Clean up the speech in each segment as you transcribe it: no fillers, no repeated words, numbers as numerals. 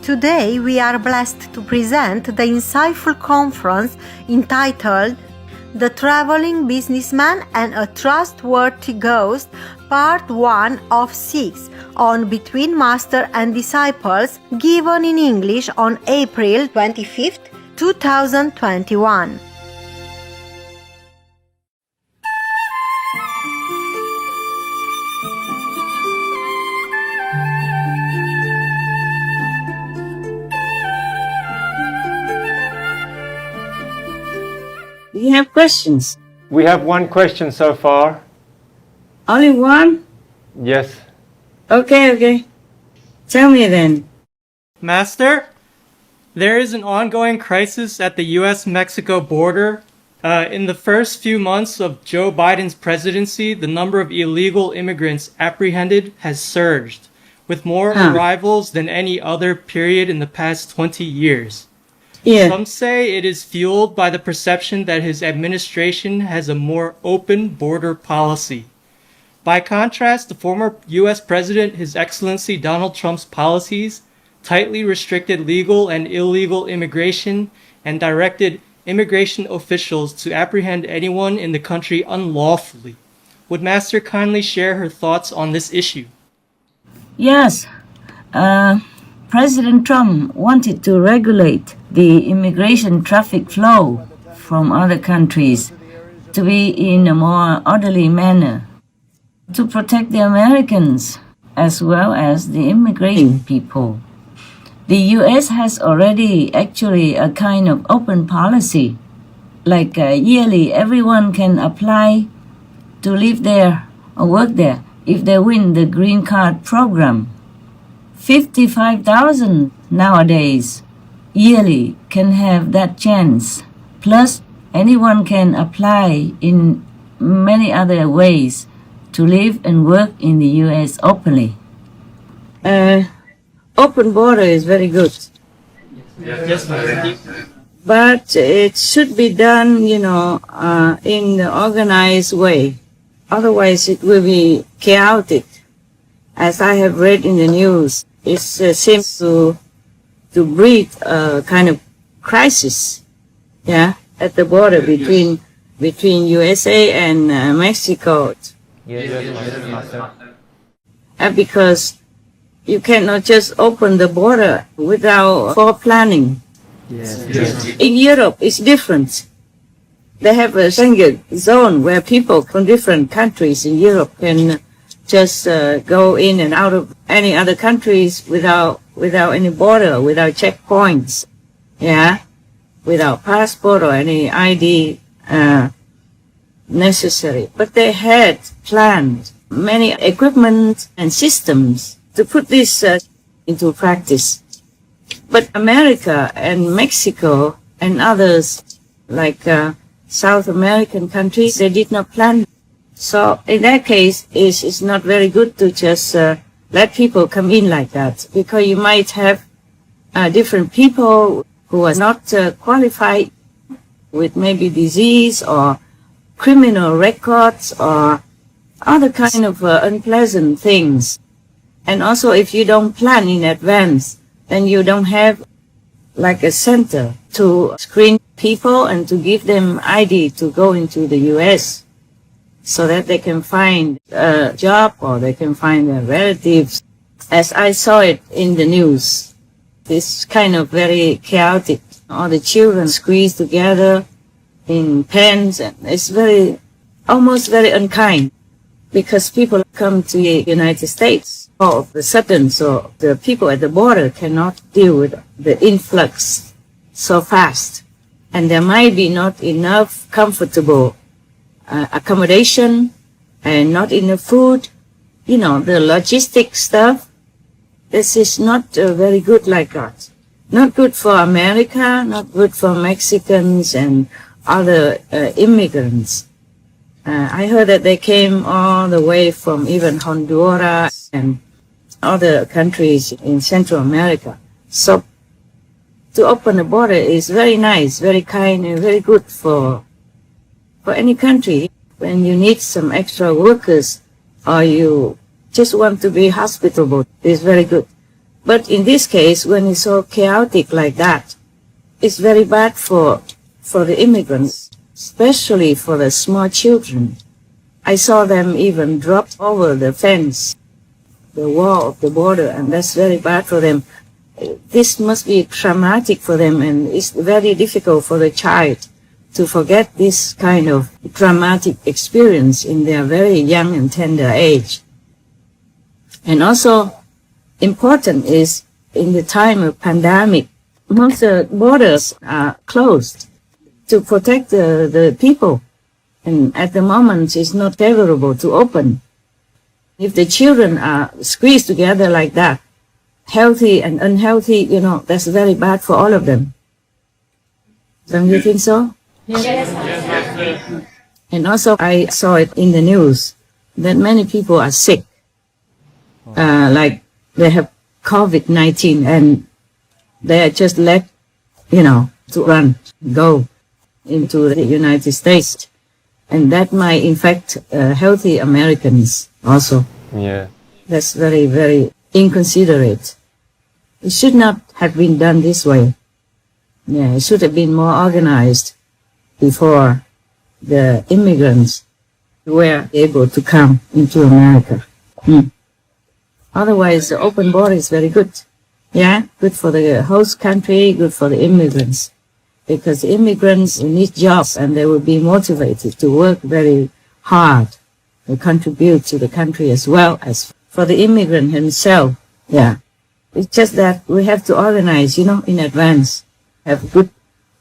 Today we are blessed to present the insightful conference entitled The Traveling Businessman and a Trustworthy Ghost, Part 1 of 6 on Between Master and Disciples, given in English on April 25th, 2021. Do you have questions? We have one question so far. Only one? Yes. Okay. Tell me then. Master, there is an ongoing crisis at the U.S.-Mexico border. In the first few months of Joe Biden's presidency, the number of illegal immigrants apprehended has surged, with more arrivals than any other period in the past 20 years. Yeah. Some say it is fueled by the perception that his administration has a more open border policy. By contrast, the former U.S. President, His Excellency Donald Trump's policies tightly restricted legal and illegal immigration and directed immigration officials to apprehend anyone in the country unlawfully. Would Master kindly share her thoughts on this issue? Yes. President Trump wanted to regulate the immigration traffic flow from other countries to be in a more orderly manner to protect the Americans as well as the immigrating people. The U.S. has already actually a kind of open policy, like yearly everyone can apply to live there or work there if they win the green card program. 55,000 nowadays yearly can have that chance. Plus, anyone can apply in many other ways to live and work in the U.S. openly. Open border is very good. Yes, Master. But it should be done, in an organized way. Otherwise, it will be chaotic. As I have read in the news, it seems to breed a kind of crisis, at the border between USA and Mexico. Yes. Because you cannot just open the border without planning. Yes. In Europe, it's different. They have a Schengen zone where people from different countries in Europe can just go in and out of any other countries without any border, without checkpoints, without passport or any ID necessary. But they had planned many equipment and systems to put this into practice. But America and Mexico and others, like South American countries, they did not plan. So in that case, it's not very good to just let people come in like that, because you might have different people who are not qualified, with maybe disease or criminal records or other kind of unpleasant things. And also, if you don't plan in advance, then you don't have like a center to screen people and to give them ID to go into the U.S. so that they can find a job or they can find their relatives. As I saw it in the news, it's kind of very chaotic. All the children squeezed together in pens, and it's almost very unkind, because people come to the United States all of a sudden, so the people at the border cannot deal with the influx so fast. And there might be not enough comfortable accommodation and not enough food. The logistic stuff, this is not very good like that. Not good for America, not good for Mexicans and other immigrants. I heard that they came all the way from even Honduras and other countries in Central America. So to open the border is very nice, very kind, and very good for any country. When you need some extra workers or you just want to be hospitable, it's very good. But in this case, when it's so chaotic like that, it's very bad for the immigrants, especially for the small children. I saw them even drop over the fence, the wall of the border, and that's very bad for them. This must be traumatic for them, and it's very difficult for the child to forget this kind of traumatic experience in their very young and tender age. And also important is in the time of pandemic, most the borders are closed to protect the people. And at the moment, it's not favorable to open. If the children are squeezed together like that, healthy and unhealthy, that's very bad for all of them. Don't you think so? Yes. And also, I saw it in the news that many people are sick, like they have COVID-19 and they are just let, to go into the United States. And that might infect healthy Americans also. Yeah. That's very, very inconsiderate. It should not have been done this way. Yeah, it should have been more organized before the immigrants were able to come into America. Otherwise, the open border is very good. Yeah, good for the host country, good for the immigrants. Because the immigrants need jobs and they will be motivated to work very hard and contribute to the country as well as for the immigrant himself. Yeah. It's just that we have to organize, in advance, have a good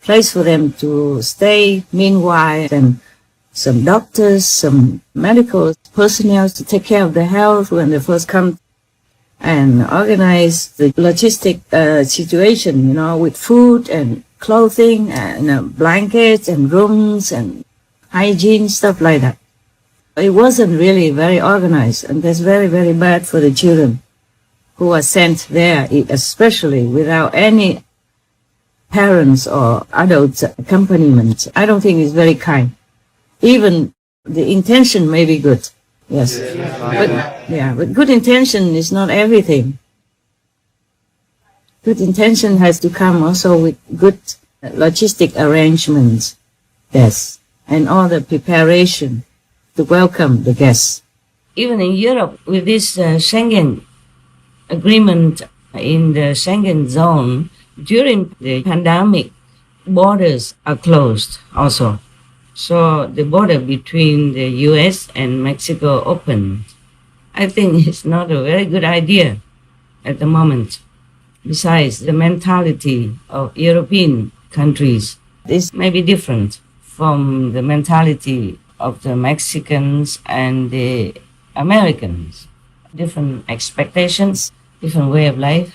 place for them to stay. Meanwhile, and some doctors, some medical personnel to take care of their health when they first come, and organize the logistic situation, with food and clothing and blankets and rooms and hygiene, stuff like that. It wasn't really very organized, and that's very, very bad for the children who are sent there, especially without any parents or adult accompaniment. I don't think it's very kind. Even the intention may be good. Yes. But good intention is not everything. Good intention has to come also with good logistic arrangements. Yes. And all the preparation to welcome the guests. Even in Europe, with this Schengen agreement in the Schengen zone, during the pandemic, borders are closed also. So the border between the US and Mexico opened. I think it's not a very good idea at the moment. Besides, the mentality of European countries is maybe different from the mentality of the Mexicans and the Americans. Different expectations, different way of life.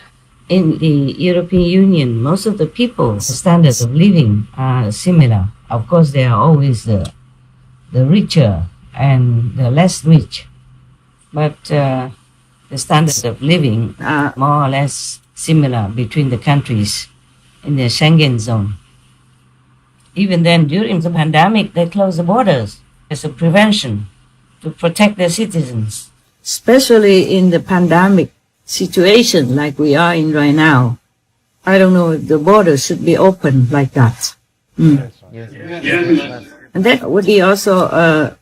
In the European Union, most of the people's standards of living are similar. Of course, there are always the richer and the less rich. But the standards of living are more or less similar between the countries in the Schengen zone. Even then, during the pandemic, they closed the borders as a prevention to protect their citizens. Especially in the pandemic situation like we are in right now, I don't know if the borders should be open like that. Yes. And that would be also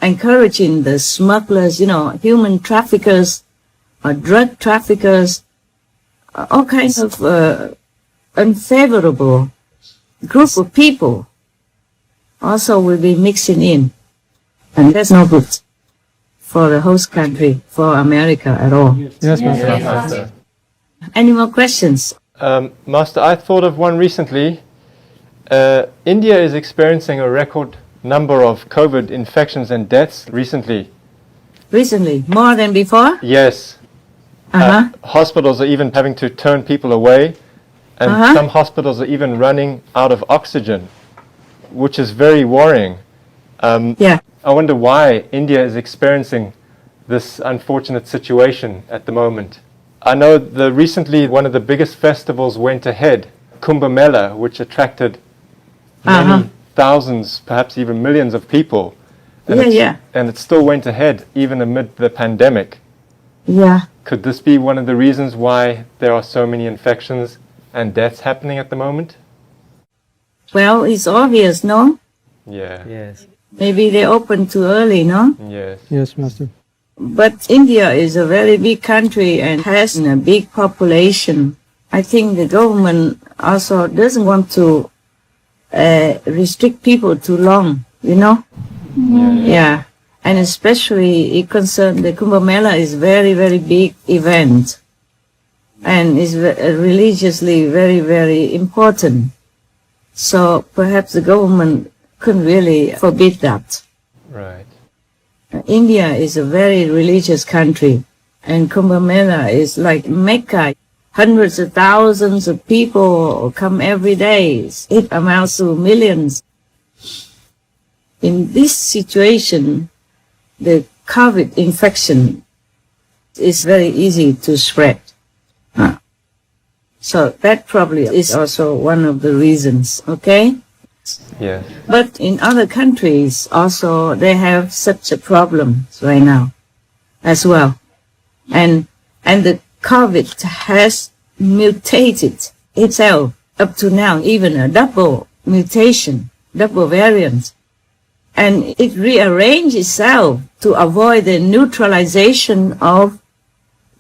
encouraging the smugglers, human traffickers, drug traffickers, all kinds of unfavorable group of people also will be mixing in. And that's not good for the host country, for America at all. Yes, Master. Any more questions? Master, I thought of one recently. India is experiencing a record number of COVID infections and deaths recently. Recently? More than before? Yes. Hospitals are even having to turn people away, and some hospitals are even running out of oxygen, which is very worrying. I wonder why India is experiencing this unfortunate situation at the moment. I know that recently one of the biggest festivals went ahead, Kumbh Mela, which attracted many thousands, perhaps even millions of people. And it still went ahead even amid the pandemic. Yeah. Could this be one of the reasons why there are so many infections and deaths happening at the moment? Well, it's obvious, no? Yeah. Yes. Maybe they opened too early, no? Yes. Yes, Master. But India is a very big country and has a big population. I think the government also doesn't want to restrict people too long, you know? Yeah. And especially it concerns the Kumbh Mela is very, very big event. And is religiously very, very important. So perhaps the government couldn't really forbid that. Right. India is a very religious country, and Kumbh Mela is like Mecca. Hundreds of thousands of people come every day. It amounts to millions. In this situation, the COVID infection is very easy to spread. So that probably is also one of the reasons, okay? Yes. But in other countries also they have such a problem right now as well. And the COVID has mutated itself up to now, even a double mutation, double variant. And it rearranged itself to avoid the neutralization of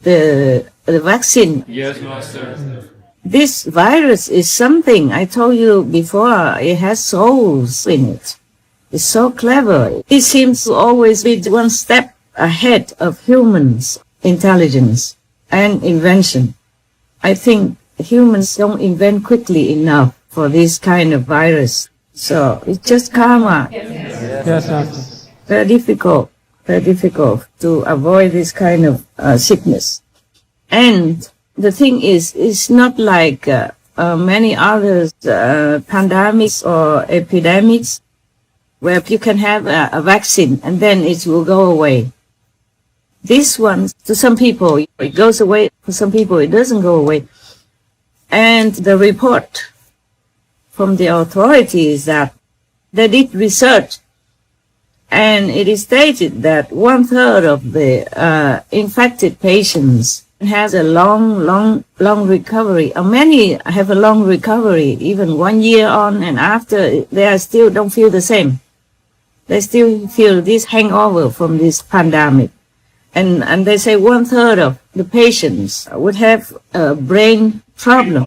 the vaccine. Yes, Master. This virus is something, I told you before, it has souls in it. It's so clever. It seems to always be one step ahead of humans' intelligence and invention. I think humans don't invent quickly enough for this kind of virus. So it's just karma. Yes, Master. Very difficult to avoid this kind of sickness. And the thing is, it's not like many other pandemics or epidemics where you can have a vaccine and then it will go away. This one, to some people, it goes away. For some people, it doesn't go away. And the report from the authorities is that they did research, and it is stated that 1/3 of the infected patients has a long recovery. Many have a long recovery, even 1 year on, and after they are still don't feel the same. They still feel this hangover from this pandemic. And they say 1/3 of the patients would have a brain problem.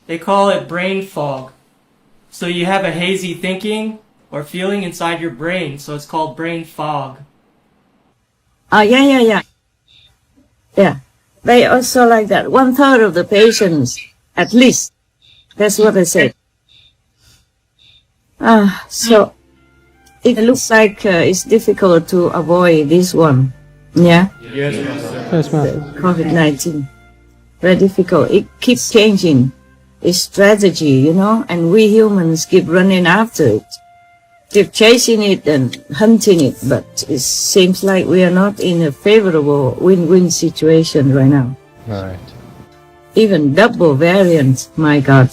They call it brain fog. So you have a hazy thinking or feeling inside your brain, so it's called brain fog. Yeah. Yeah, they also like that. 1/3 of the patients, at least. That's what they say. So it looks like it's difficult to avoid this one. Yeah? Yes, Master. Yes, Master. COVID-19. Very difficult. It keeps changing its strategy, you know, and we humans keep running after it. Keep chasing it and hunting it, but it seems like we are not in a favorable win-win situation right now. Right. Even double variants, my God.